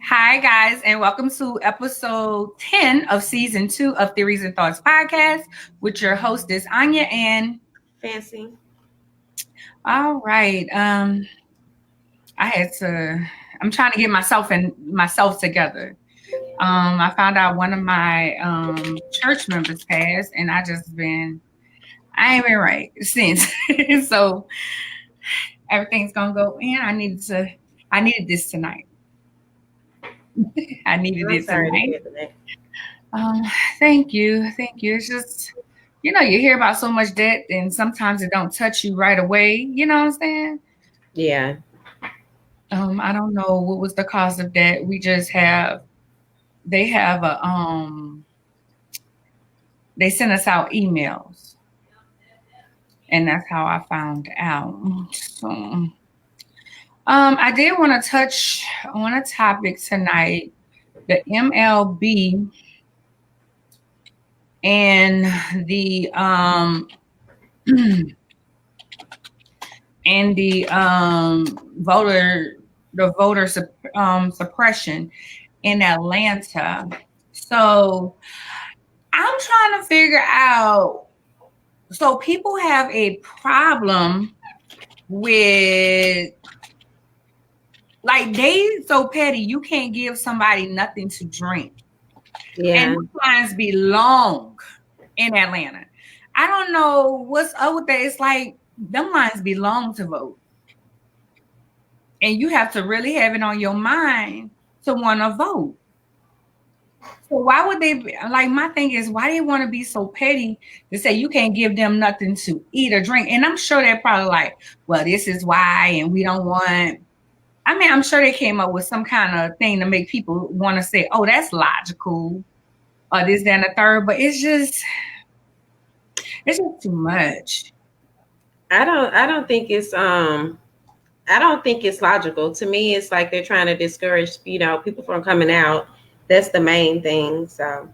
Hi, guys, and welcome to episode 10 of season 2 of Theories and Thoughts podcast with your hostess, Anya. And Fancy. all right, I had to, I'm trying to get myself together. I found out one of my church members passed, and I ain't been right since. So everything's gonna go in. I needed this tonight. I needed I'm it sorry to tonight. hear that. Um, thank you. Thank you. It's just, you hear about so much debt and sometimes it don't touch you right away. You know what I'm saying? Yeah. I don't know what was the cause of that. They have they sent us out emails and that's how I found out. So, I did want to touch on a topic tonight, the MLB and the voter suppression in Atlanta. So I'm trying to figure out. So people have a problem with like they so petty. You can't give somebody nothing to drink, and Yeah. the lines be long in Atlanta. I don't know what's up with that. It's like them lines belong to vote. And you have to really have it on your mind to want to vote. So why would they be, like my thing is why do you want to be so petty to say you can't give them nothing to eat or drink? And I'm sure they're probably like, well, this is why, and we don't want. I mean, I'm sure they came up with some kind of thing to make people want to say, oh, that's logical, or this, that, and the third. But it's just too much. I don't think it's logical. To me, it's like they're trying to discourage, people from coming out. That's the main thing. So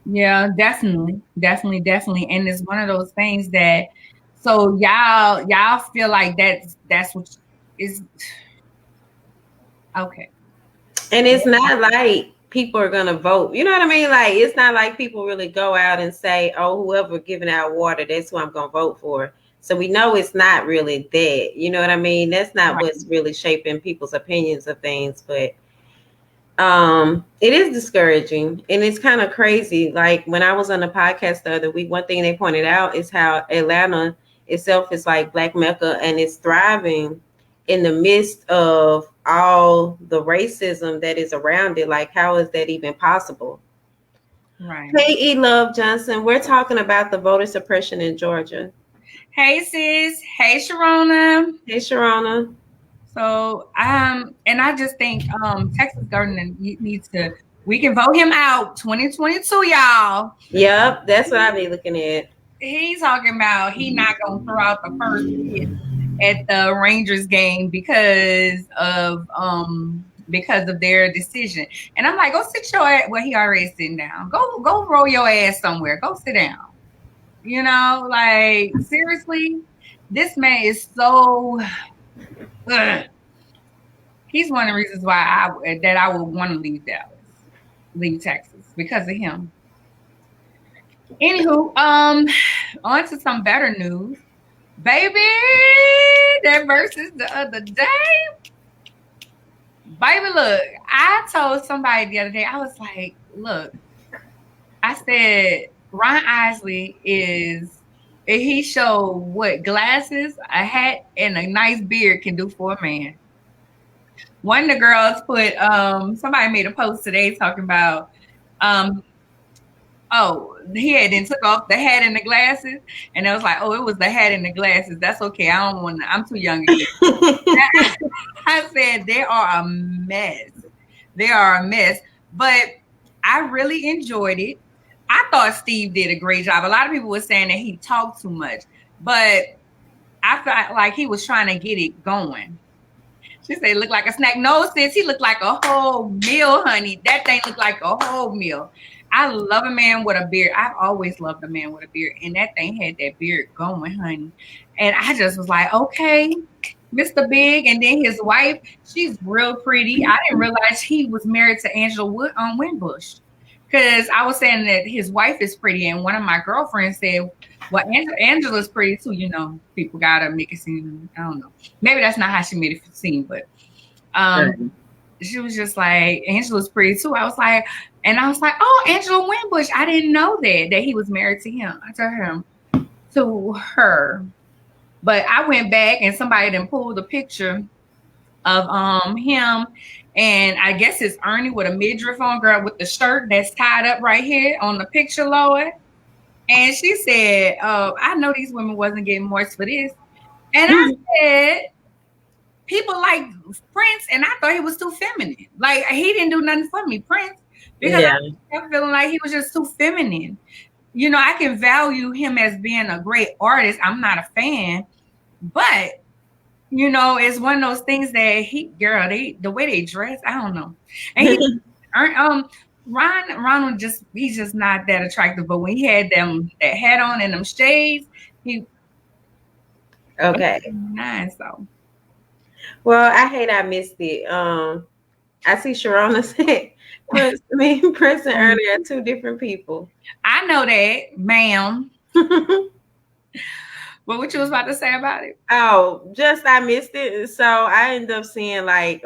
Yeah, definitely, definitely, definitely. And it's one of those things that so y'all feel like that's what is okay. and it's not like people are gonna vote. You know what I mean? Like it's not like people really go out and say, oh, whoever giving out water, that's who I'm gonna vote for. So we know it's not really that. You know what I mean? That's not Right. what's really shaping people's opinions of things, but it is discouraging and it's kind of crazy. Like when I was on the podcast the other week, one thing they pointed out is how Atlanta itself is like Black Mecca and it's thriving in the midst of all the racism that is around it. Like how is that even possible? Right. Hey, Love Johnson, we're talking about the voter suppression in Georgia. Hey sis. Hey Sharona. Hey, Sharona. So and I just think Texas government needs to we can vote him out 2022, y'all. Yep, that's what I be looking at. He's talking about he not gonna throw out the first pitch at the Rangers game because of their decision. And I'm like, go sit your ass. Well, he already sitting down. Go roll your ass somewhere. Go sit down. Like seriously, this man is so. He's one of the reasons why I would want to leave Texas because of him. Anywho, on to some better news. Baby, that versus the other day. Baby, look, I told somebody the other day, I was like, look, I said, Ron Isley he showed what glasses, a hat, and a nice beard can do for a man. One of the girls put, somebody made a post today talking about, he had then took off the hat and the glasses, and I was like, oh, it was the hat and the glasses. That's okay. I don't want. I'm too young again. I said they are a mess. They are a mess. But I really enjoyed it. I thought Steve did a great job. A lot of people were saying that he talked too much, but I felt like he was trying to get it going. She said, look like a snack. No, sis, he looked like a whole meal, honey. That thing looked like a whole meal. I love a man with a beard. I've always loved a man with a beard. And that thing had that beard going, honey. And I just was like, okay, Mr. Big, and then his wife, she's real pretty. I didn't realize he was married to Angela Winbush, because I was saying that his wife is pretty, and one of my girlfriends said, well, Angela's pretty too. People gotta make it seem, I don't know. Maybe that's not how she made it seem, but she was just like, Angela's pretty too. I was like, oh, Angela Winbush. I didn't know that he was married to him. I told him to her. But I went back and somebody then pulled a picture of him, and I guess it's Arnya with a midriff on, girl, with the shirt that's tied up right here on the picture, Lord. And she said, I know these women wasn't getting moist for this. And I said, people like Prince, and I thought he was too feminine. Like, he didn't do nothing for me, Prince, because I kept feeling like he was just too feminine. I can value him as being a great artist. I'm not a fan, but it's one of those things that the way they dress, I don't know. And Ronald he's just not that attractive. But when he had that hat on and them shades, he nice though. Well, I hate I missed it. I see Sharona said Prince and Arnya are two different people. I know that, ma'am. Well, what you was about to say about it? Oh, just I missed it. So I ended up seeing I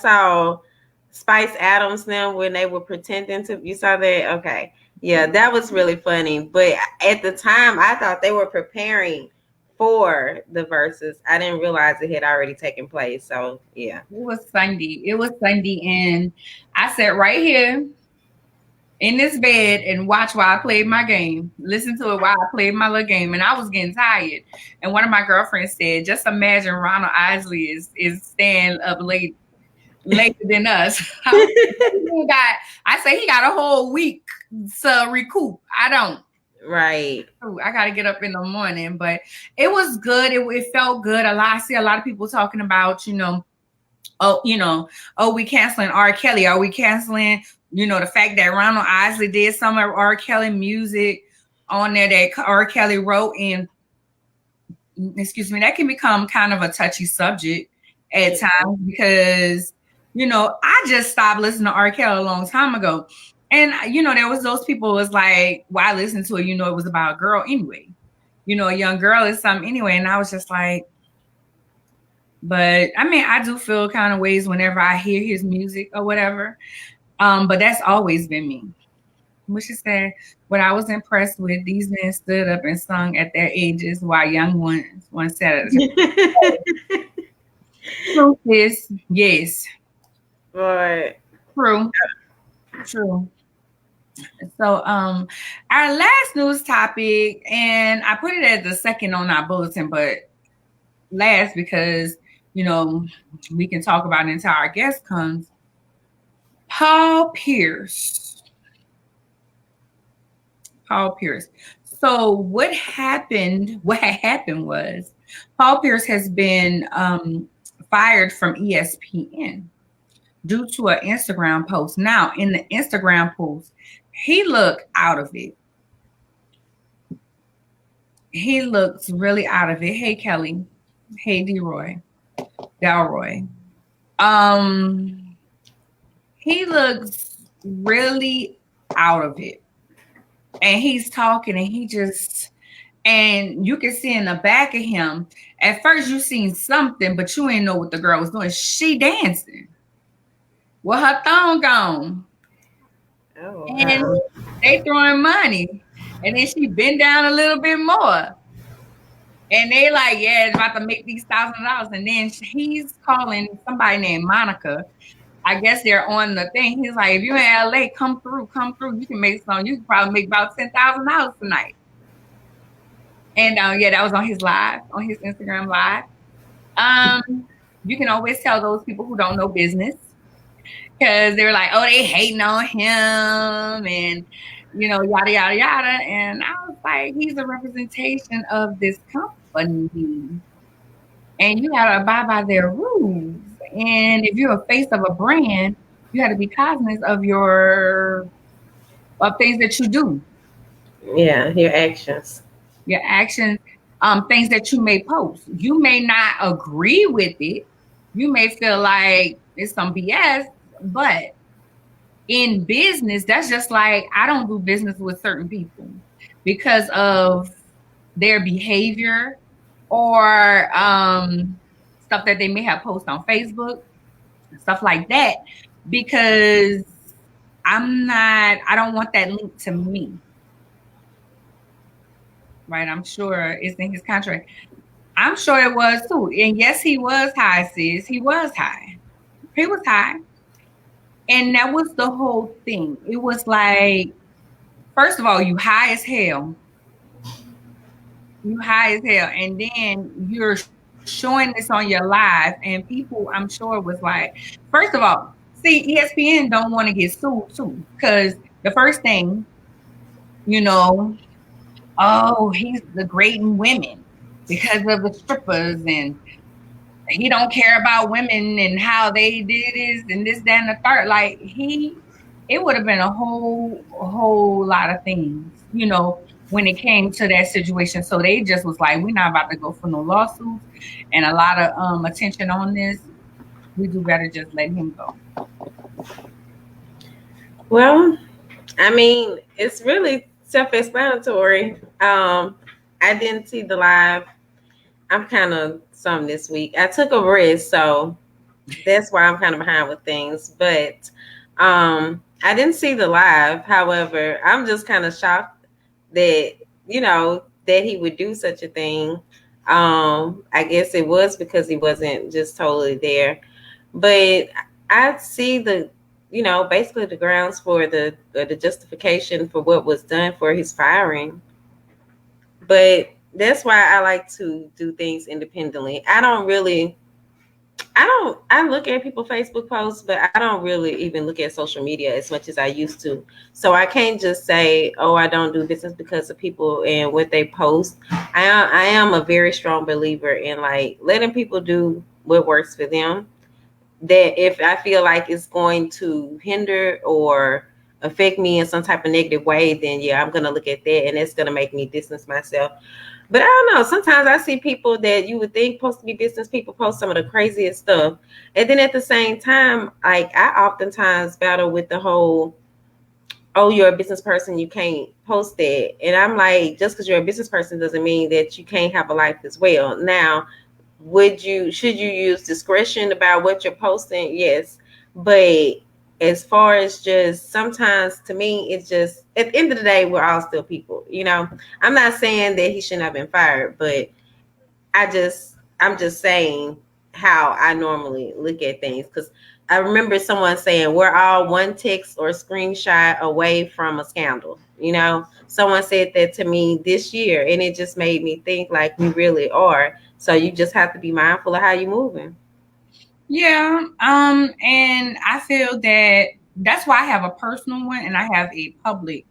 saw Spice Adams now when they were pretending to. You saw that? Okay, yeah, that was really funny. But at the time, I thought they were preparing for the verses. I didn't realize it had already taken place. So yeah, it was Sunday, and I sat right here in this bed and watch while I played my game. Listen to it while I played my little game. And I was getting tired. And one of my girlfriends said, just imagine Ronald Isley is staying up later than us. I say he got a whole week to recoup. I don't. Right. I got to get up in the morning. But it was good. It felt good. I see a lot of people talking about, we canceling R. Kelly. Are we canceling the fact that Ronald Isley did some of R. Kelly music on there that R. Kelly wrote? And that can become kind of a touchy subject at times, because I just stopped listening to R. Kelly a long time ago, and there was those people was like, why listen to it? It was about a girl anyway. A young girl is something anyway, and I was just like, but I mean, I do feel kind of ways whenever I hear his music or whatever. But that's always been me. What she said, what I was impressed with, these men stood up and sung at their ages while young ones said it. Truth is, yes. Right. True. So our last news topic, and I put it as the second on our bulletin, but last because we can talk about it until our guest comes. Paul Pierce. So what happened was Paul Pierce has been fired from ESPN due to an Instagram post. Now, in the Instagram post, he looked out of it. He looks really out of it. Hey, Kelly. Hey, Delroy. He looks really out of it. And he's talking, and you can see in the back of him, at first you seen something, but you ain't know what the girl was doing. She dancing with her thong on. Oh, wow. And they throwing money. And then she bent down a little bit more. And they like, yeah, it's about to make these $1,000. And then he's calling somebody named Monica. I guess they're on the thing. He's like, if you're in LA, come through. You can make some. You can probably make about $10,000 tonight. And that was on his Instagram live. You can always tell those people who don't know business, because they're like, oh, they hating on him and yada yada yada. And I was like, he's a representation of this company, and you gotta abide by their rules. And if you're a face of a brand, you got to be cognizant of things that you do. Yeah, your actions. things that you may post. You may not agree with it. You may feel like it's some BS, but in business, that's just like I don't do business with certain people because of their behavior or stuff that they may have posted on Facebook, stuff like that, because I don't want that linked to me. Right? I'm sure it's in his contract. I'm sure it was too. And yes, he was high, sis. He was high. He was high. And that was the whole thing. It was like, first of all, you high as hell. You high as hell. And then you're showing this on your live. And people, I'm sure, was like, first of all, see, ESPN don't want to get sued too. Because the first thing, oh, he's degrading women because of the strippers, and he don't care about women and how they did this and this, that, and the third. Like it would have been a whole lot of things, when it came to that situation. So they just was like, we're not about to go for no lawsuits and a lot of attention on this. We do better just let him go. Well, I mean, it's really self-explanatory. I didn't see the live. I'm kind of some this week. I took a rest, so that's why I'm kind of behind with things. But I didn't see the live. However, I'm just kind of shocked that that he would do such a thing. I guess it was because he wasn't just totally there. But I see the basically the grounds for the justification for what was done for his firing. But that's why I like to do things independently. I look at people's Facebook posts, but I don't really even look at social media as much as I used to. So I can't just say, oh, I don't do business because of people and what they post. I am a very strong believer in like letting people do what works for them. That if I feel like it's going to hinder or affect me in some type of negative way, then yeah, I'm going to look at that and it's going to make me distance myself. But I don't know. Sometimes I see people that you would think supposed to be business people post some of the craziest stuff. And then at the same time, like I oftentimes battle with the whole, oh, you're a business person, you can't post that. And I'm like, just because you're a business person doesn't mean that you can't have a life as well. Now, should you use discretion about what you're posting? Yes. But as far as just sometimes to me, it's just at the end of the day, we're all still people, I'm not saying that he shouldn't have been fired, but I'm just saying how I normally look at things. Because I remember someone saying we're all one text or screenshot away from a scandal. Someone said that to me this year, and it just made me think like we really are. So you just have to be mindful of how you're moving. Yeah. And I feel that that's why I have a personal one and I have a public,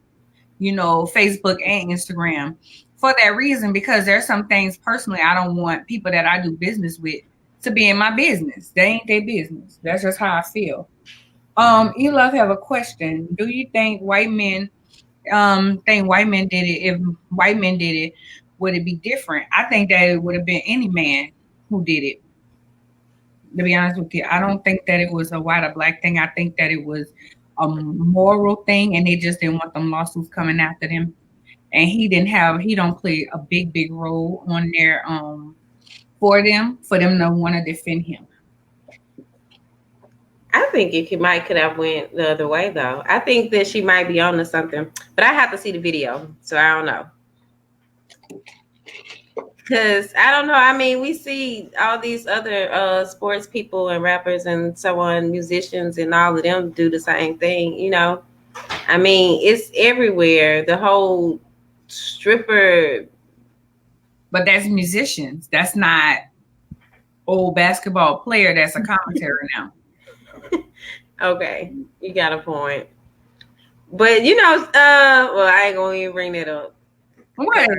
Facebook and Instagram for that reason, because there's some things personally I don't want people that I do business with to be in my business. They ain't their business. That's just how I feel. Elove have a question. Do you think white men did it? If white men did it, would it be different? I think that it would have been any man who did it. To be honest with you, I don't think that it was a white or black thing. I think that it was a moral thing, and they just didn't want them lawsuits coming after them. And he don't play a big role on there for them to want to defend him. I think it might could have went the other way though. I think that she might be onto something, but I have to see the video, so I don't know. Because I don't know. I mean, we see all these other sports people and rappers and so on, musicians and all of them do the same thing, I mean, it's everywhere. The whole stripper. But that's musicians. That's not old basketball player that's a commentator now. Okay, you got a point. But well, I ain't gonna even bring that up. What?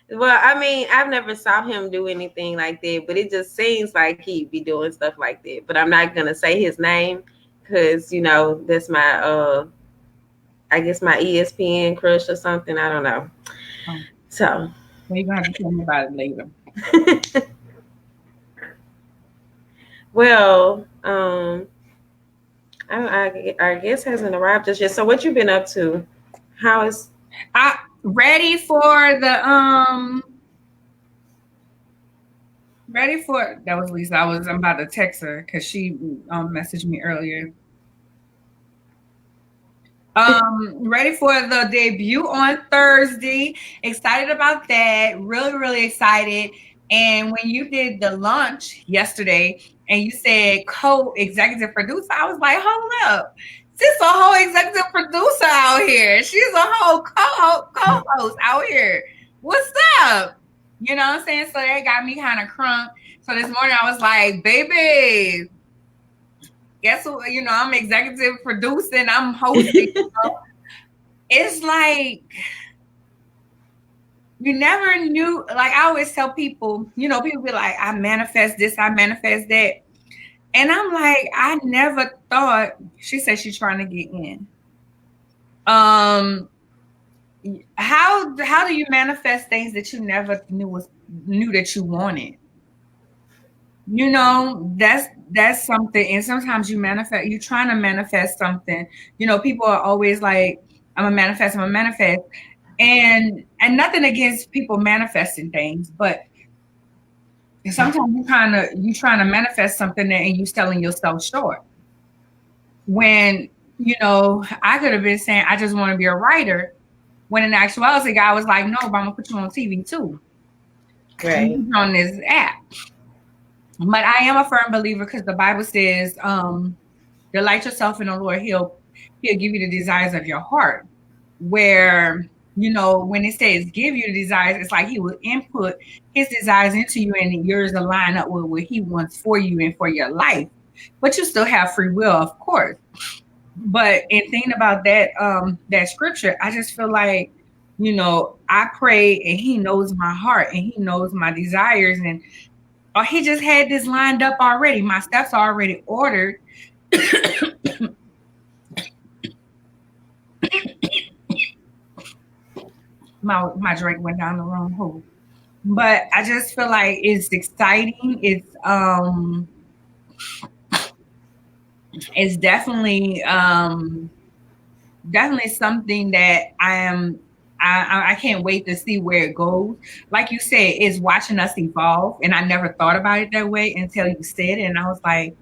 Well, I mean, I've never saw him do anything like that, but it just seems like he'd be doing stuff like that. But I'm not gonna say his name because that's my I guess my ESPN crush or something. I don't know. Oh. So Well, you're gonna have to tell me about it later. Well, our guest hasn't arrived just yet. So what you been up to? How is I ready for the ready for that was Lisa. I'm about to text her because she messaged me earlier. Ready for the debut on Thursday. Excited about that. Really, really excited. And when you did the launch yesterday and you said co-executive producer, I was like, hold up. She's a whole executive producer out here. She's a whole co-host out here. What's up? You know what I'm saying? So that got me kind of crunk. So this morning I was like, baby, guess what? You know, I'm executive producing, I'm hosting. It's like you never knew. Like I always tell people, you know, people be like, I manifest this, I manifest that. And I'm like, I never thought. She said she's trying to get in. How do you manifest things that you never knew that you wanted? You know, that's something. And sometimes you're trying to manifest something. You know, people are always like, I'm a manifest. And nothing against people manifesting things, but sometimes you trying to manifest something and you selling yourself short. When, you know, I could have been saying, I just want to be a writer, when in actuality, the guy was like, no, but I'm gonna put you on TV too. right On this app. But I am a firm believer because the Bible says, delight yourself in the Lord, he'll give you the desires of your heart. Where, you know, when it says give you the desires, it's like he will input his desires into you and yours will line up with what he wants for you and for your life. But you still have free will, of course. But in thinking about that, that scripture, I just feel like, you know, I pray and he knows my heart and he knows my desires. And he just had this lined up already. My steps are already ordered. my drink went down the wrong hole. But I just feel like it's exciting. It's definitely something that I can't wait to see where it goes. Like you said, it's watching us evolve. And I never thought about it that way until you said it. And I was like,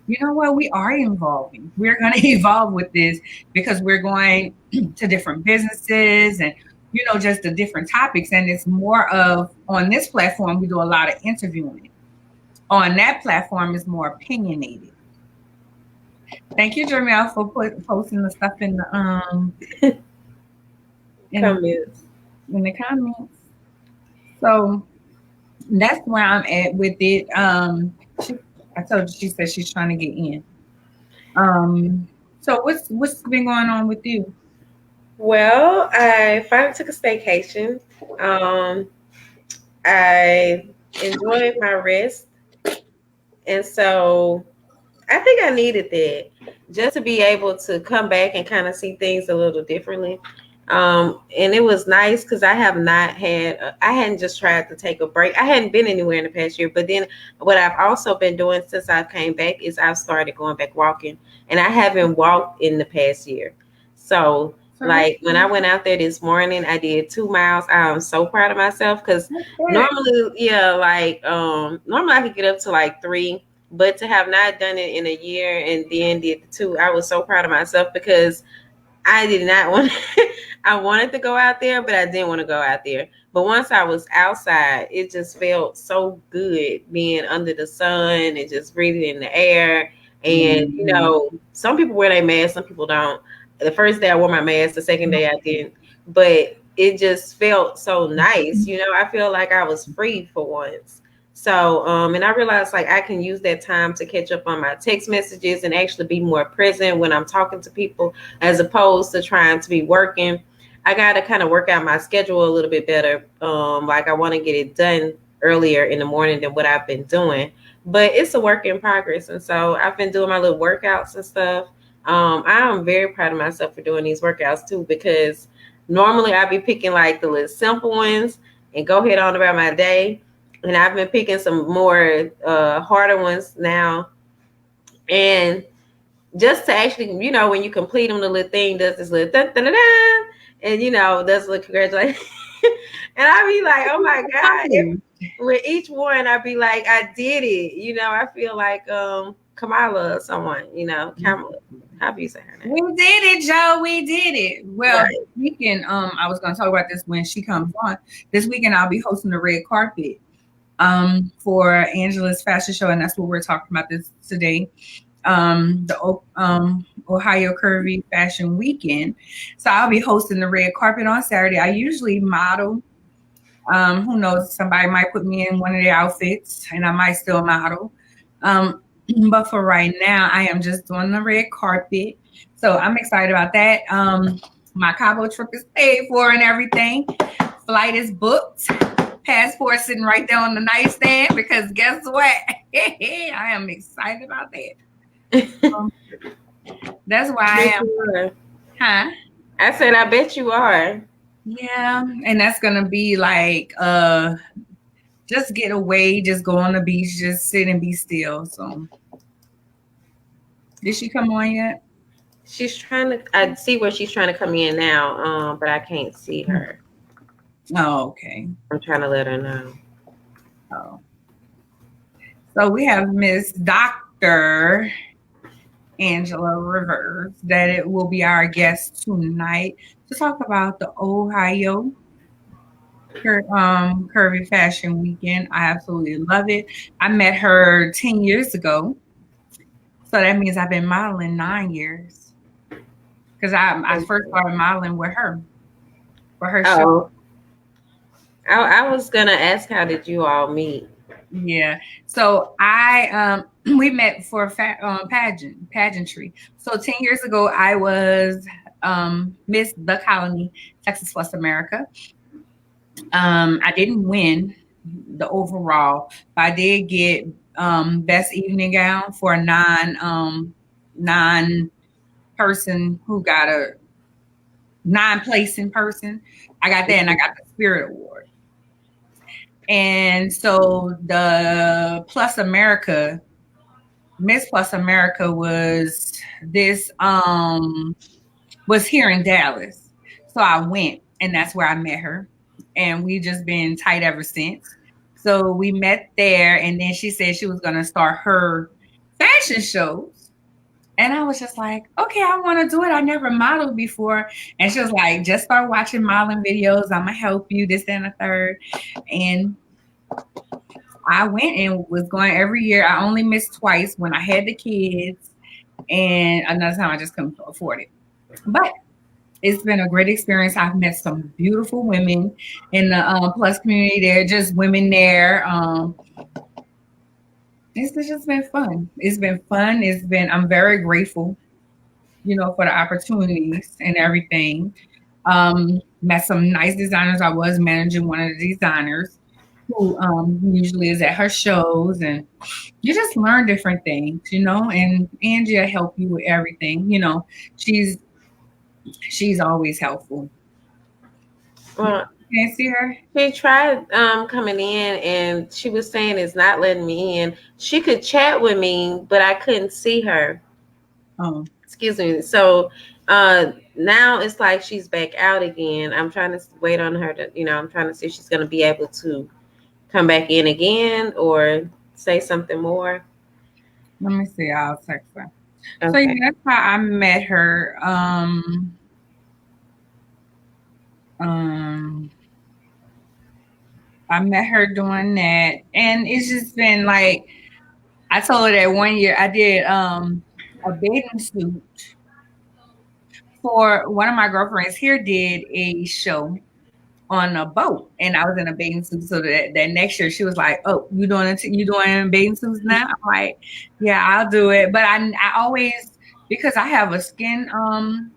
you know what? We are evolving. We're going to evolve with this because we're going to different businesses and, you know, just the different topics. And it's more of, on this platform, we do a lot of interviewing. On that platform, is more opinionated. Thank you, Jermel, for posting the stuff in the comments. In the comments. So that's where I'm at with it. I told you, she said she's trying to get in. So what's been going on with you? Well, I finally took a staycation. I enjoyed my rest, and so I think I needed that just to be able to come back and kind of see things a little differently. And it was nice because I hadn't just tried to take a break. I hadn't been anywhere in the past year, but then what I've also been doing since I came back is I've started going back walking, and I haven't walked in the past year. So like when I went out there this morning, I did 2 miles. I'm so proud of myself because normally I could get up to like 3, but to have not done it in a year and then did the 2, I was so proud of myself because I did not want I wanted to go out there, but I didn't want to go out there. But once I was outside, it just felt so good being under the sun and just breathing in the air. And, you know, some people wear their mask, some people don't. The first day I wore my mask, the second day I didn't. But it just felt so nice. You know, I feel like I was free for once. So, and I realized like I can use that time to catch up on my text messages and actually be more present when I'm talking to people as opposed to trying to be working. I got to kind of work out my schedule a little bit better. Like I want to get it done earlier in the morning than what I've been doing, but it's a work in progress. And so I've been doing my little workouts and stuff. I'm very proud of myself for doing these workouts too, because normally I'd be picking like the little simple ones. and go ahead on about my day. And I've been picking some more harder ones now. And just to actually, when you complete them, the little thing does this little dun, dun, dun, dun, and does a little congratulations. And I be like, oh my God. With each one, I'd be like, I did it. I feel like Kamala or someone, Kamala. How do you say her name? We did it, Joe. We did it. Well, right. This weekend, I was going to talk about this when she comes on. This weekend, I'll be hosting the red carpet for Angela's fashion show, and that's what we're talking about this today. The Ohio Curvy Fashion Weekend. So I'll be hosting the red carpet on Saturday. I usually model. Who knows? Somebody might put me in one of their outfits, and I might still model. But for right now, I am just doing the red carpet. So I'm excited about that. My Cabo trip is paid for and everything. Flight is booked. Passport sitting right there on the nightstand because guess what? I am excited about that. That's why I am. Huh? I said, I bet you are. Yeah, and that's gonna be like just get away, just go on the beach, just sit and be still. So did she come on yet? She's trying to. I see where she's trying to come in now, but I can't see her. Oh, okay. I'm trying to let her know. Oh, so we have Miss Dr. Angela Rivers that it will be our guest tonight to talk about the Ohio Curvy Fashion Weekend. I absolutely love it. I met her 10 years ago. So that means I've been modeling 9 years. Because I first started modeling with her. For her show. I was going to ask, how did you all meet? Yeah. So we met for pageantry. So 10 years ago, I was Miss The Colony, Texas plus America. I didn't win the overall, but I did get best evening gown for a non-person who got a non-placing person. I got that, and I got the Spirit Award. And so the Plus America, Miss Plus America was here in Dallas. So I went, and that's where I met her. And we just been tight ever since. So we met there, and then she said she was going to start her fashion shows. And I was just like, okay, I want to do it. I never modeled before. And she was like, just start watching modeling videos. I'm going to help you, this and the third. And I went and was going every year. I only missed twice when I had the kids. And another time I just couldn't afford it. But it's been a great experience. I've met some beautiful women in the Plus community. There are just women there. It's just been fun. It's been fun. I'm very grateful, for the opportunities and everything. Met some nice designers. I was managing one of the designers who usually is at her shows, and you just learn different things, and Angie will help you with everything. She's always helpful. Well, can't see her. She tried coming in, and she was saying it's not letting me in. She could chat with me, but I couldn't see her. Oh, excuse me. So now it's like she's back out again. I'm trying to wait on her to, I'm trying to see if she's going to be able to come back in again or say something more. Let me see. I'll text her. Okay. So yeah, that's how I met her. I met her doing that, and it's just been like, I told her that one year I did a bathing suit for one of my girlfriends here, did a show on a boat, and I was in a bathing suit. So that next year she was like, "Oh, you doing bathing suits now?" I'm like, "Yeah, I'll do it." But I always, because I have a skin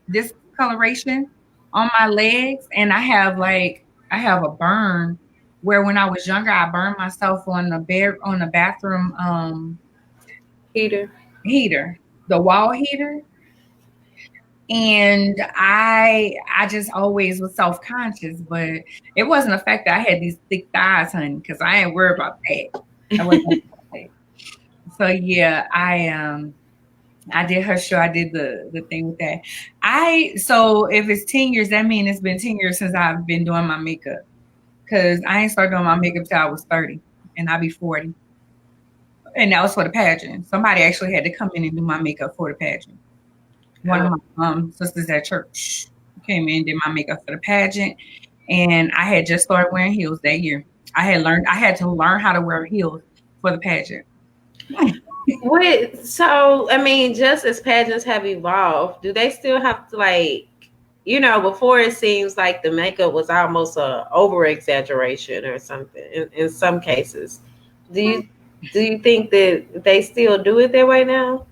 discoloration on my legs, and I have a burn where when I was younger I burned myself on the bathroom heater, the wall heater. And I just always was self-conscious, but it wasn't a fact that I had these thick thighs, honey, because I ain't worried about that. I wasn't worried about that. So yeah, I did her show. I did the thing with that. So if it's 10 years, that means it's been 10 years since I've been doing my makeup. Cause I ain't started doing my makeup till I was 30 and I'll be 40. And that was for the pageant. Somebody actually had to come in and do my makeup for the pageant. One of my sisters at church came in and did my makeup for the pageant. And I had just started wearing heels that year. I had to learn how to wear heels for the pageant. So I mean, just as pageants have evolved, do they still have to, like, before it seems like the makeup was almost a over exaggeration or something in some cases. Do you think that they still do it that way now?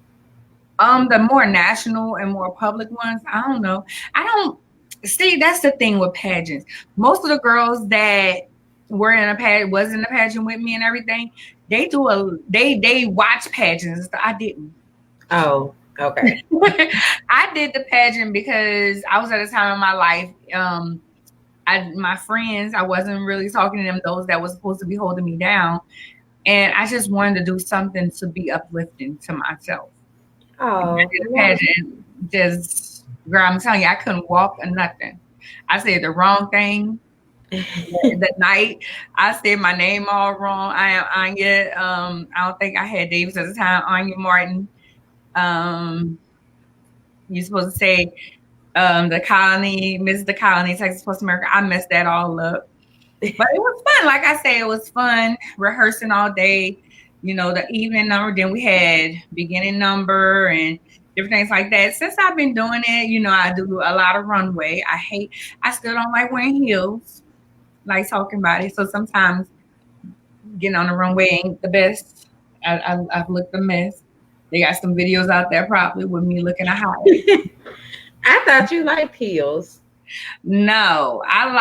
The more national and more public ones, I don't know. I don't see, that's the thing with pageants. Most of the girls that were in a pageant with me and everything, they watch pageants. I didn't. Oh, okay. I did the pageant because I was at a time in my life. My friends, I wasn't really talking to them, those that was supposed to be holding me down. And I just wanted to do something to be uplifting to myself. Oh, I did a pageant, just, girl, I'm telling you, I couldn't walk or nothing. I said the wrong thing. That night, I said my name all wrong. I am Arnya. I don't think I had Davis at the time. Arnya Martin. You're supposed to say the colony, Miss the Colony, Texas Post America. I messed that all up. But it was fun. Like I said, it was fun rehearsing all day. The evening number. Then we had beginning number and different things like that. Since I've been doing it, I do a lot of runway. I still don't like wearing heels, like talking about it. So sometimes getting on the runway ain't the best. I've looked a mess. They got some videos out there probably with me looking a hot. I thought you liked heels. No, I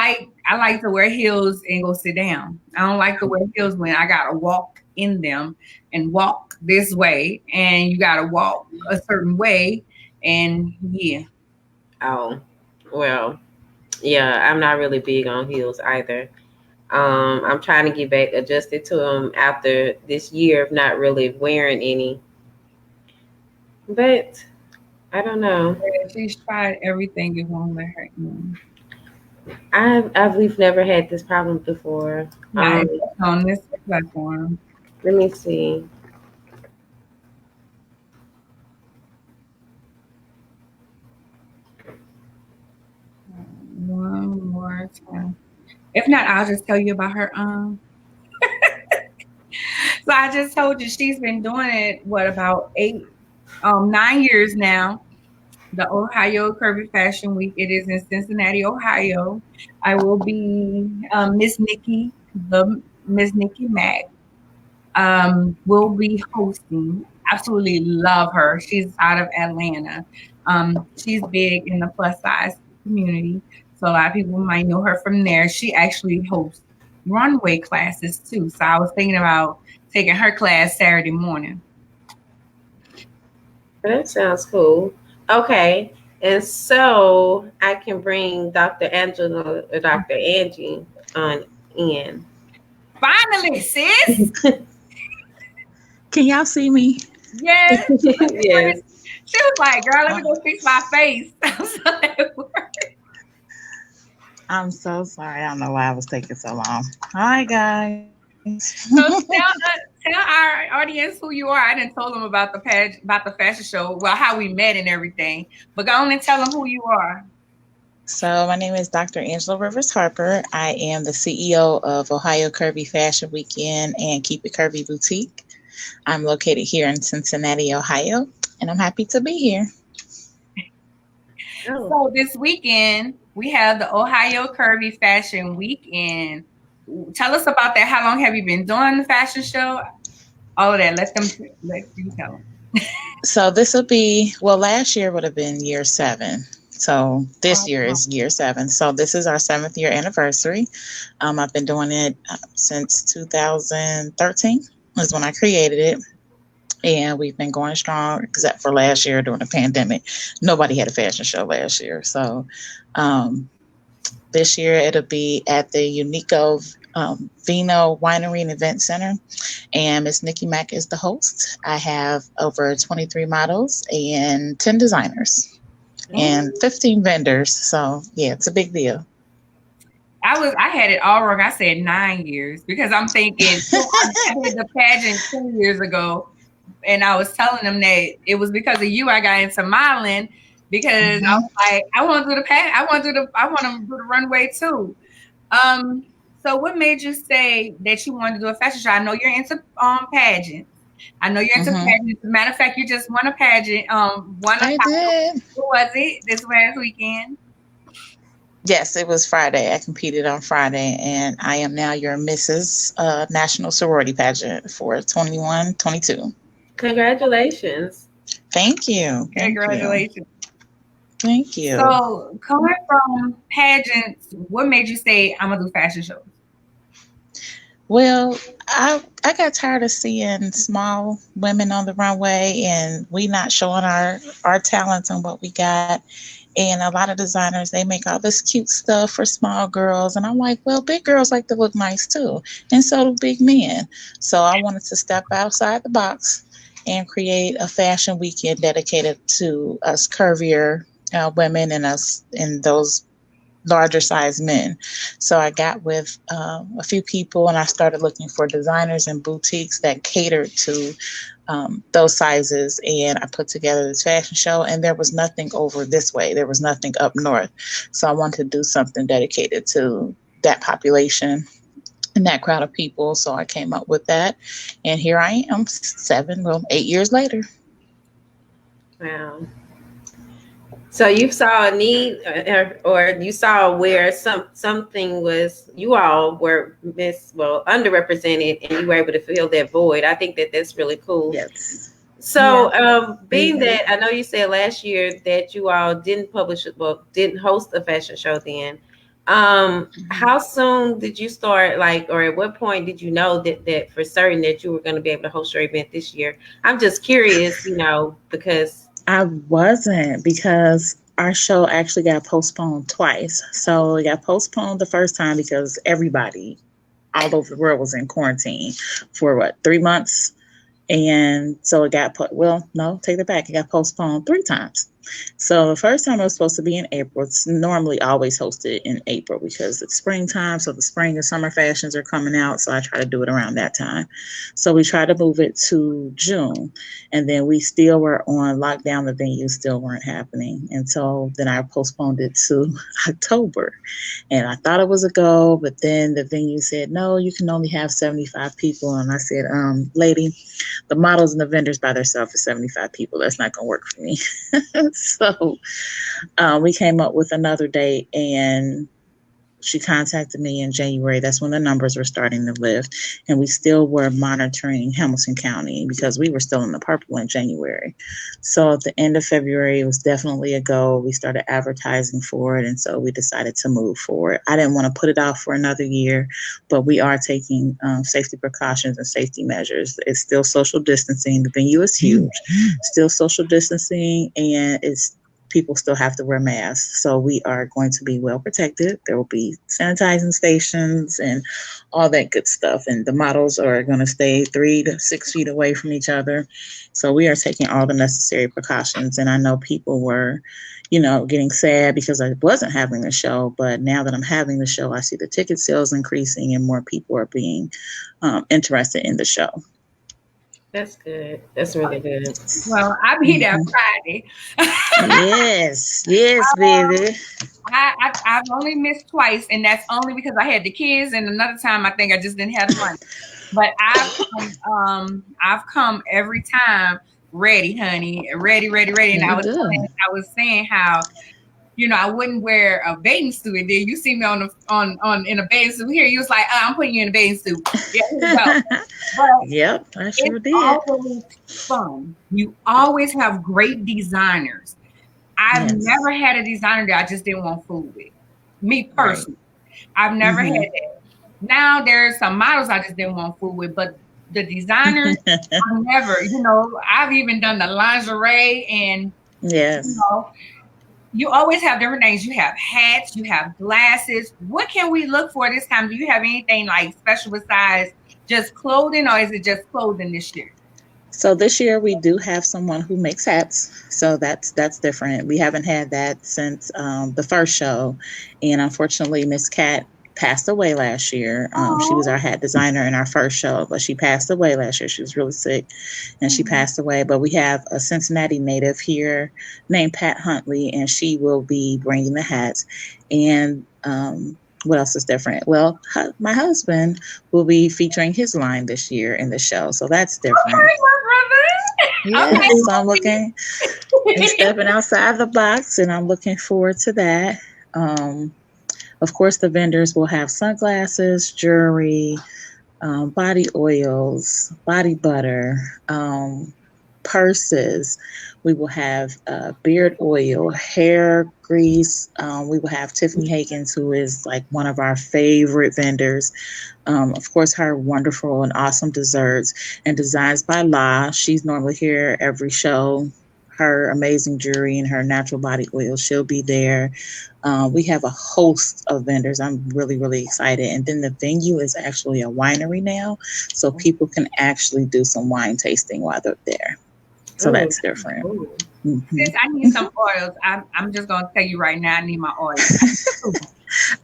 like to wear heels and go sit down. I don't like to wear heels when I gotta walk in them and walk this way, and you gotta walk a certain way, and yeah. Oh, well, yeah, I'm not really big on heels either. I'm trying to get back adjusted to them after this year of not really wearing any. But I don't know. She's tried everything. It won't let her in. We've never had this problem before. On this platform. Let me see. One more time. If not, I'll just tell you about her. So I just told you she's been doing it. What, about 9 years now? The Ohio Curvy Fashion Week. It is in Cincinnati, Ohio. I will be Miss Nikki Mack. Will be hosting. Absolutely love her. She's out of Atlanta. She's big in the plus size community, so a lot of people might know her from there. She actually hosts runway classes too. So I was thinking about taking her class Saturday morning. That sounds cool. Okay, and so I can bring Dr. Angela or Dr. Angie on in. Finally, sis. Can y'all see me? Yes. Yes. She was like, girl, let me go fix my face. I'm so sorry. I don't know why I was taking so long. Hi, guys. So tell our audience who you are. I didn't tell them about the fashion show, well, how we met and everything. But go on and tell them who you are. So my name is Dr. Angela Rivers Harper. I am the CEO of Ohio Curvy Fashion Weekend and Keep It Curvy Boutique. I'm located here in Cincinnati, Ohio, and I'm happy to be here. So this weekend, we have the Ohio Curvy Fashion Weekend. Tell us about that. How long have you been doing the fashion show? All of that. Let you tell them. So this will be, last year would have been year 7. So this year is year 7. So this is our 7th year anniversary. I've been doing it since 2013 was when I created it. And we've been going strong, except for last year during the pandemic. Nobody had a fashion show last year. So this year it'll be at the Unico Vino Winery and Event Center. And Miss Nikki Mack is the host. I have over 23 models and 10 designers and 15 vendors. So yeah, it's a big deal. I had it all wrong. I said 9 years because I'm thinking I did the pageant 2 years ago, and I was telling them that it was because of you I got into modeling because I was like, I want to do the pageant. I want to do the runway too. So what made you say that you wanted to do a fashion show? I know you're into pageants. I know you're into pageants. As a matter of fact, you just won a pageant. I did. Who was it this last weekend? Yes, it was Friday. I competed on Friday, and I am now your Mrs. National Sorority Pageant for 21-22. Congratulations. Thank you. Congratulations. Thank you. So, coming from pageants, what made you say, I'm going to do fashion shows? Well, I got tired of seeing small women on the runway and we not showing our talents and what we got. And a lot of designers, they make all this cute stuff for small girls. And I'm like, well, big girls like to look nice too. And so do big men. So I wanted to step outside the box and create a fashion weekend dedicated to us curvier women and us and those larger size men. So I got with a few people and I started looking for designers and boutiques that catered to those sizes, and I put together this fashion show, and there was nothing over this way. There was nothing up north. So I wanted to do something dedicated to that population and that crowd of people. So I came up with that, and here I am 8 years later. Wow. So you saw a need, or you saw where something was, you all were underrepresented, and you were able to fill that void. I think that's really cool. Yes. So being that, I know you said last year that you all didn't host a fashion show then. How soon did you start, or at what point did you know that for certain that you were going to be able to host your event this year? I'm just curious, because I wasn't, because our show actually got postponed twice. So it got postponed the first time because everybody all over the world was in quarantine for 3 months. And so it got take that back. It got postponed 3 times. So the first time it was supposed to be in April. It's normally always hosted in April because it's springtime. So the spring and summer fashions are coming out. So I try to do it around that time. So we tried to move it to June. And then we still were on lockdown. The venues still weren't happening. And so then I postponed it to October. And I thought it was a go, but then the venue said, no, you can only have 75 people. And I said, lady, the models and the vendors by themselves is 75 people. That's not going to work for me. So we came up with another date, and she contacted me in January. That's when the numbers were starting to lift, and we still were monitoring Hamilton County because we were still in the purple in January. So at the end of February, it was definitely a go. We started advertising for it, and so we decided to move forward. I didn't want to put it off for another year, but we are taking safety precautions and safety measures. It's still social distancing. The venue is huge, still social distancing, and people still have to wear masks. So we are going to be well protected. There will be sanitizing stations and all that good stuff. And the models are going to stay 3 to 6 feet away from each other. So we are taking all the necessary precautions. And I know people were, getting sad because I wasn't having the show. But now that I'm having the show, I see the ticket sales increasing and more people are being interested in the show. That's good. That's really good. Well, I'll be there Friday. Yes, baby. I've only missed twice, and that's only because I had the kids, and another time I think I just didn't have the money. But I've come every time ready, honey, ready. And I was saying how, I wouldn't wear a bathing suit, and then you see me in a bathing suit here. You was like, I'm putting you in a bathing suit. Yeah, here we go. But yep, I sure did. Always fun. You always have great designers. I've never had a designer that I just didn't want food with. Me personally, I've never had that. Now there's some models I just didn't want food with, but the designers, I've never, I've even done the lingerie and, Yes. You always have different things. You have hats, you have glasses. What can we look for this time? Do you have anything like special besides just clothing, or is it just clothing this year? So this year we do have someone who makes hats. So that's different. We haven't had that since the first show. And unfortunately, Miss Cat passed away last year. She was our hat designer in our first show, but she passed away last year. She was really sick and she passed away. But we have a Cincinnati native here named Pat Huntley, and she will be bringing the hats. And what else is different? Well, my husband will be featuring his line this year in the show. So that's different. Okay, my brother. Yes, okay. So I'm looking and stepping outside the box, and I'm looking forward to that. Of course, the vendors will have sunglasses, jewelry, body oils, body butter, purses. We will have beard oil, hair grease. We will have Tiffany Hakens, who is like one of our favorite vendors. Of course, her wonderful and awesome desserts and designs by La. She's normally here every show. Her amazing jewelry and her natural body oil, she'll be there. We have a host of vendors. I'm really, really excited. And then the venue is actually a winery now, so people can actually do some wine tasting while they're there. So that's different. Mm-hmm. Since I need some oils, I'm just going to tell you right now, I need my oils.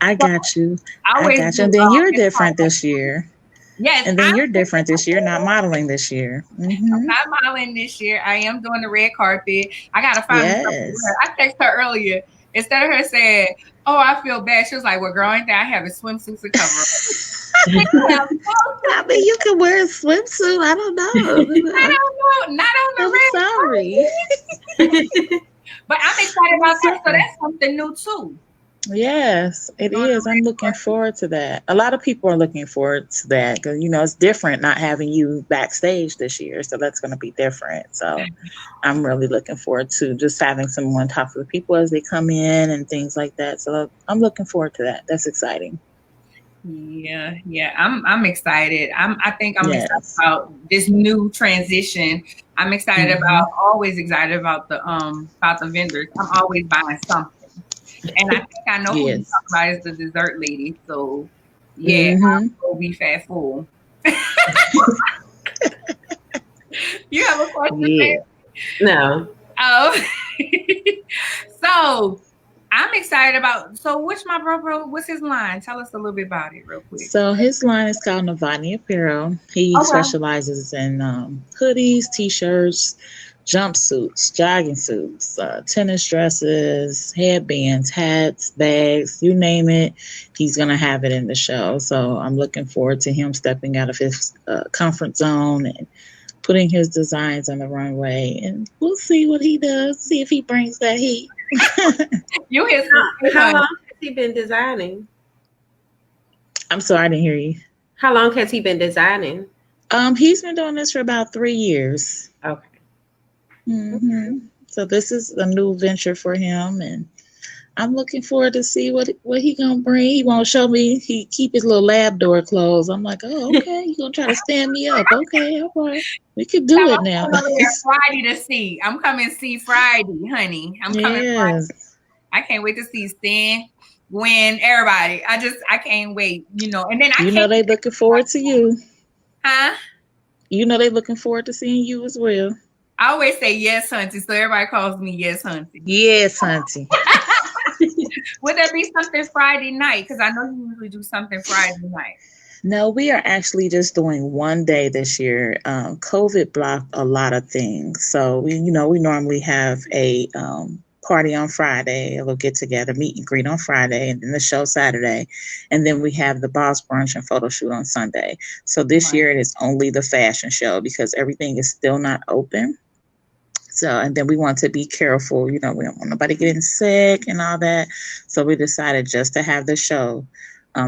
I got you. I got you. And then you're different this year. Yes. And then you're different this year, not modeling this year. Mm-hmm. I'm not modeling this year. I am doing the red carpet. I got to find something. I texted her earlier. Instead of her saying, "Oh, I feel bad," she was like, "Well, girl, ain't that I have a swimsuit to cover up." I mean, you can wear a swimsuit. I don't know. I don't know. Not on the red carpet. But I'm excited about that. So that's something new too. Yes, it is. I'm looking forward to that. A lot of people are looking forward to that because, it's different not having you backstage this year. So that's going to be different. So I'm really looking forward to just having someone talk to the people as they come in and things like that. So I'm looking forward to that. That's exciting. Yeah. I'm excited. I think I'm excited about this new transition. I'm excited always excited about the vendors. I'm always buying something. And I think I know who you talk about is the dessert lady. So, I will be fat full. You have a question? Yeah. No. Oh. So, I'm excited about. So, my bro? What's his line? Tell us a little bit about it, real quick. So, his line is called Navani Apparel. He specializes in hoodies, t-shirts, jumpsuits, jogging suits, tennis dresses, headbands, hats, bags, you name it, he's going to have it in the show. So I'm looking forward to him stepping out of his comfort zone and putting his designs on the runway. And we'll see what he does, see if he brings that heat. How long has he been designing? I'm sorry, I didn't hear you. How long has he been designing? He's been doing this for about 3 years. Okay. Mm-hmm. So this is a new venture for him, and I'm looking forward to see what he gonna bring. He won't show me. He keep his little lab door closed. I'm like, oh, okay. You gonna try to stand me up? Okay, all right. We can do it now. Friday to see. I'm coming to see Friday, honey. I'm coming Friday. I can't wait to see Stan, Gwen, everybody. I can't wait. And then they looking forward to you. Huh? They looking forward to seeing you as well. I always say yes, Hunty, so everybody calls me Yes, Hunty. Yes, Hunty. Would there be something Friday night? Because I know you usually do something Friday night. No, we are actually just doing one day this year. COVID blocked a lot of things. So we normally have a party on Friday, a little get together, meet and greet on Friday, and then the show Saturday. And then we have the boss brunch and photo shoot on Sunday. So this year it is only the fashion show because everything is still not open. So, and then we want to be careful, we don't want nobody getting sick and all that. So we decided just to have the show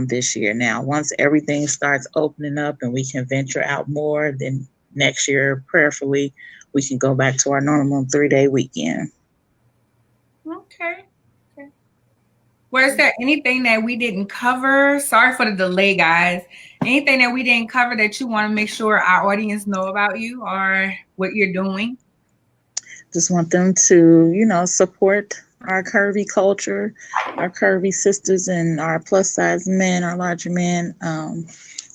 this year. Now, once everything starts opening up and we can venture out more, then next year, prayerfully, we can go back to our normal 3-day weekend. Okay. Was there anything that we didn't cover? Sorry for the delay, guys. Anything that we didn't cover that you want to make sure our audience know about you or what you're doing? Just want them to, support our curvy culture, our curvy sisters, and our plus size men, our larger men.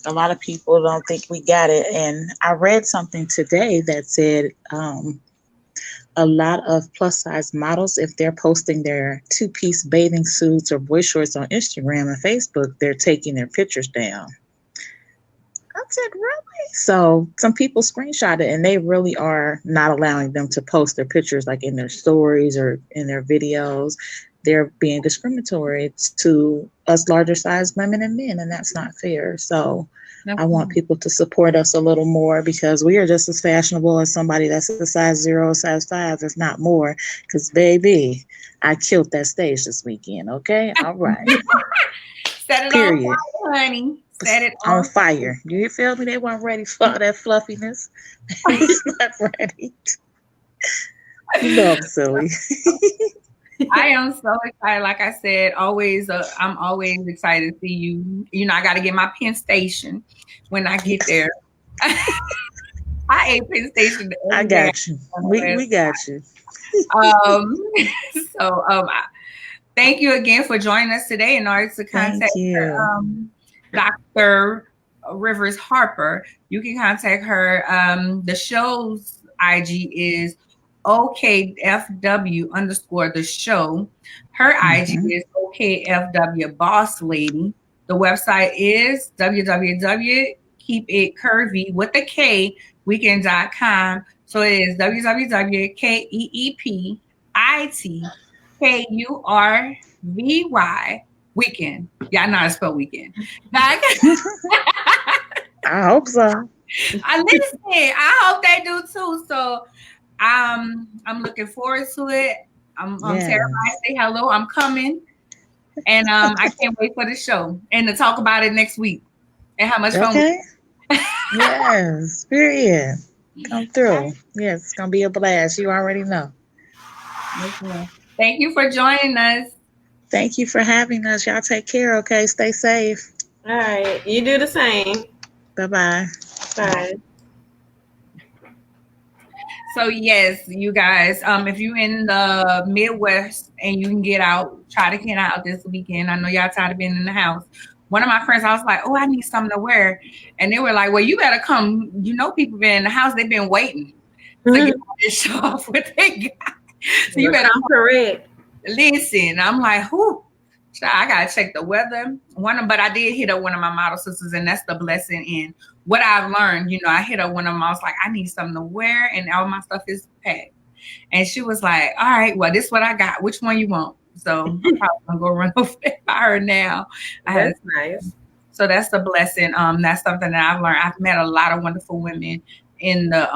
A lot of people don't think we got it. And I read something today that said a lot of plus size models, if they're posting their 2-piece bathing suits or boy shorts on Instagram and Facebook, they're taking their pictures down. I said, really? So some people screenshot it, and they really are not allowing them to post their pictures like in their stories or in their videos. They're being discriminatory to us larger size women and men, and that's not fair. So I want people to support us a little more, because we are just as fashionable as somebody that's a size 0, size 5, if not more. Because, baby, I killed that stage this weekend, okay? All right. Set it on fire, honey. Set it on fire. You feel me? They weren't ready for that fluffiness. They was not ready. No, I'm silly. I am so excited. Like I said, I'm always excited to see you. I got to get my Penn Station when I get there. I ate Penn Station. I got you. We got you. Thank you again for joining us today. In order to contact Dr. Rivers Harper, you can contact her. The show's IG is OKFW _the show. Her IG is OKFW Boss Lady. The website is www.keepitcurvy.com. So it is www.keepitcurvy weekend. Y'all know how to spell weekend. I hope so. I hope they do too. So I'm looking forward to it. I'm terrified. Say hello. I'm coming, and I can't wait for the show and to talk about it next week and how much fun. Yes, period. Come through. Yes, it's gonna be a blast. You already know. Thank you for joining us. Thank you for having us. Y'all take care. Okay, stay safe. All right, you do the same. Bye-bye. Bye. So yes, you guys, if you're in the Midwest and you can get out, try to get out this weekend. I know y'all tired of being in the house. One of my friends, I was like, oh, I need something to wear. And they were like, well, you better come. People been in the house. They've been waiting to get this show off what they got. So you better come correct. Listen, I'm like, whoo. I gotta check the weather. But I did hit up one of my model sisters, and that's the blessing in what I've learned. I hit up one of them. I was like, I need something to wear, and all my stuff is packed. And she was like, all right, well, this is what I got. Which one you want? So I'm probably gonna go run over by her now. That's nice. So that's the blessing. That's something that I've learned. I've met a lot of wonderful women in the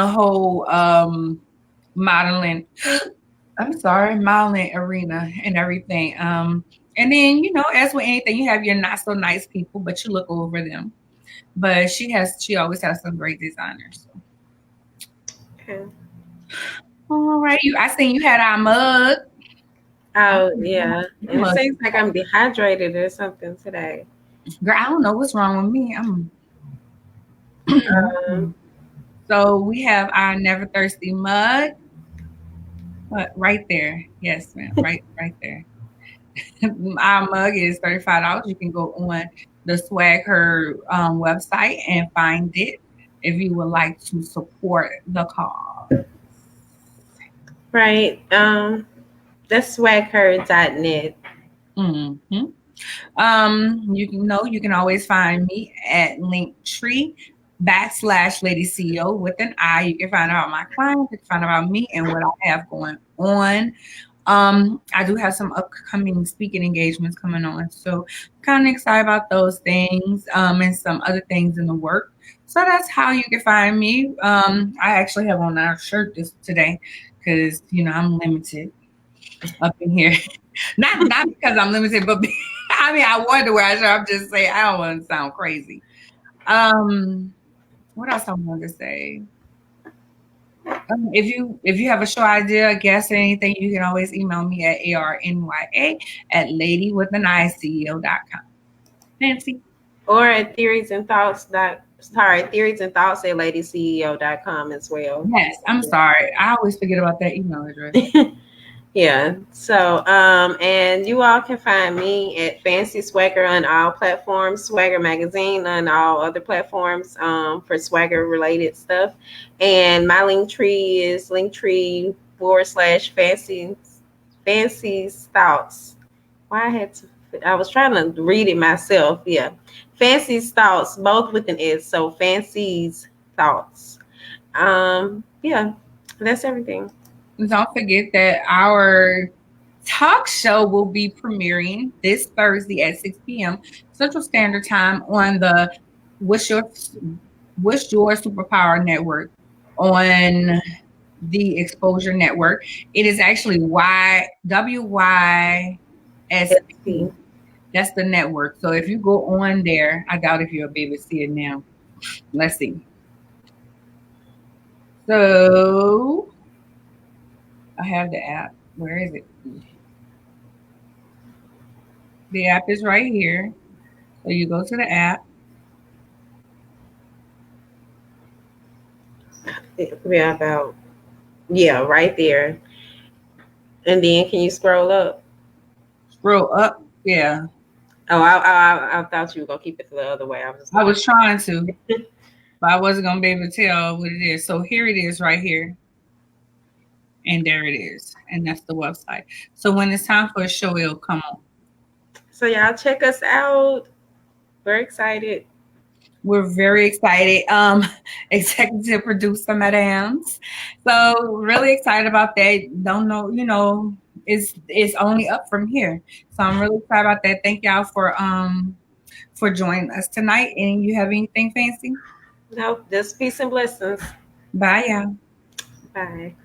whole modeling arena and everything. And then, as with anything, you have your not so nice people, but you look over them. But she always has some great designers. So. Okay. All right. I seen you had our mug. Oh, yeah. And it seems like I'm dehydrated or something today. Girl, I don't know what's wrong with me. So we have our Never Thirsty mug. But right there. Yes, ma'am. Right there. Our mug is $35. You can go on the Swag Her website and find it if you would like to support the cause. Right. That's swagher.net. Mm-hmm. You can always find me at Linktree/Lady CEO with an I. You can find out my clients, you can find out about me and what I have going on. I do have some upcoming speaking engagements coming on, so kind of excited about those things, and some other things in the work. So that's how you can find me. I actually have on our shirt today because I'm limited up in here. not because I'm limited, but I wanted to wear a shirt. I'm just saying I don't want to sound crazy. What else I wanted to say? If you have a show idea, a guest, or anything, you can always email me at arnya@ladywithaniCEO.com. Fancy. Or at theories and thoughts at ladyceo.com as well. Yes, I'm sorry. I always forget about that email address. Yeah. So, and you all can find me at Fancy Swagger on all platforms, Swagger Magazine on all other platforms, for swagger related stuff. And my link tree is linktree/fancy's thoughts. Why I was trying to read it myself. Yeah. Fancy's thoughts, both with an S. So Fancy's thoughts. Yeah, that's everything. Don't forget that our talk show will be premiering this Thursday at 6 p.m. Central Standard Time on the What's Your Superpower Network on the Exposure Network. It is actually WYSP. That's the network. So if you go on there, I doubt if you'll be able to see it now. Let's see. So I have the app. Where is it? The app is right here. So you go to the app. Right there. And then can you scroll up? Scroll up, yeah. Oh, I thought you were gonna keep it the other way. I was trying to, but I wasn't gonna be able to tell what it is. So here it is, right here, and there it is, and that's the website. So when it's time for a show, it'll come on. So y'all check us out. We're excited. We're very excited. Executive producer, madams. So really excited about that. Don't know, it's only up from here. So I'm really excited about that. Thank y'all for joining us tonight. And you have anything fancy? No, just peace and blessings. Bye, y'all. Bye.